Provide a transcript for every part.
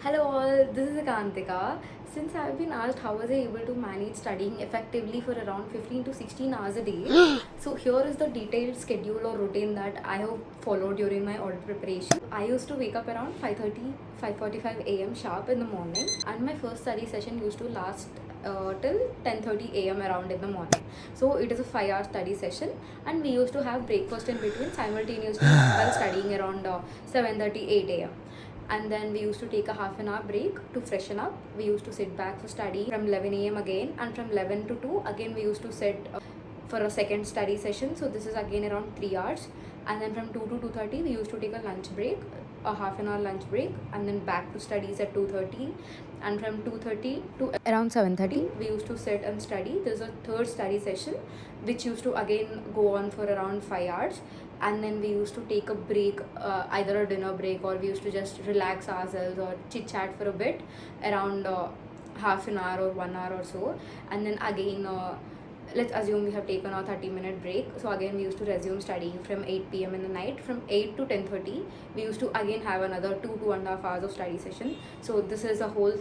Hello all, this is Akantika. Since I've been asked how was I able to manage studying effectively for around 15 to 16 hours a day, so here is the detailed schedule or routine that I have followed during my audit preparation. I used to wake up around 5:30, 5:45 a.m. sharp in the morning, and my first study session used to last till 10:30 a.m. around in the morning. So it is a 5-hour study session, and we used to have breakfast in between simultaneously while studying around 7:30, 8 a.m. And then we used to take a half an hour break to freshen up. We used to sit back for study from 11 a.m. again, and from 11 to 2 again we used to sit for a second study session. So this is again around 3 hours, and then from 2 to 2:30 we used to take a lunch break, a half an hour lunch break, and then back to studies at 2:30, and from 2:30 to around 7:30 we used to sit and study. There's a third study session which used to again go on for around 5 hours, and then we used to take a break, either a dinner break, or we used to just relax ourselves or chit chat for a bit around half an hour or 1 hour or so. And then again let's assume we have taken a 30-minute break, so again we used to resume studying from 8 p.m. in the night. From 8 to 10:30 we used to again have another 2.5 hours of study session. So this is a whole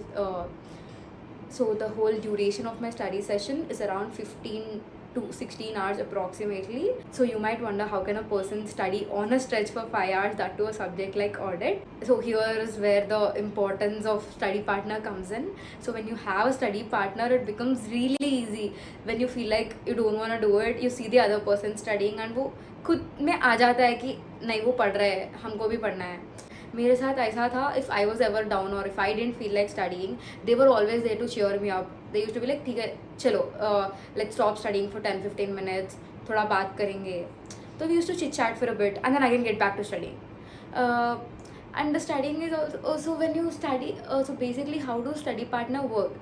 so the whole duration of my study session is around 15 to 16 hours approximately. So you might wonder, how can a person study on a stretch for 5 hours, that to a subject like audit? So here is where the importance of study partner comes in. So when you have a study partner, it becomes really easy. When you feel like you don't want to do it, you see the other person studying and वो खुद में आ जाता है कि नहीं वो पढ़ रहे हैं, हमको भी पढ़ना है. मेरे साथ ऐसा था, if I was ever down और if I didn't feel like studying, they were always there to cheer me up. They used to be like, ठीक है चलो, let's stop studying for 10-15 minutes, थोड़ा बात करेंगे. So we used to chit chat for a bit and then again get back to studying. And the studying is also when you study, so basically how do study partner work?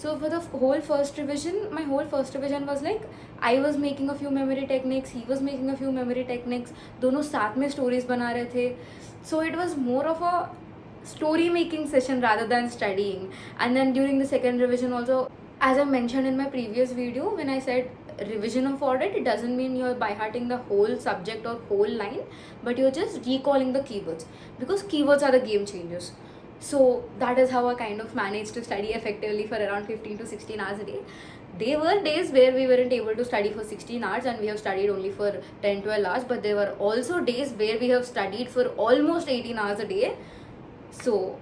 So for the whole first revision, my whole first revision was like, I was making a few memory techniques, he was making a few memory techniques, दोनों साथ में stories बना रहे थे. So it was more of a story making session rather than studying. And then during the second revision also, as I mentioned in my previous video, when I said revision of audit, it doesn't mean you're by hearting the whole subject or whole line, but you're just recalling the keywords, because keywords are the game changers. So that is how I kind of managed to study effectively for around 15 to 16 hours a day. There were days where we weren't able to study for 16 hours and we have studied only for 10-12 hours, but there were also days where we have studied for almost 18 hours a day. So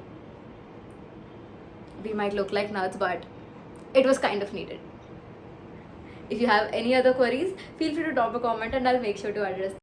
we might look like nuts, but it was kind of needed. If you have any other queries, feel free to drop a comment and I'll make sure to address them.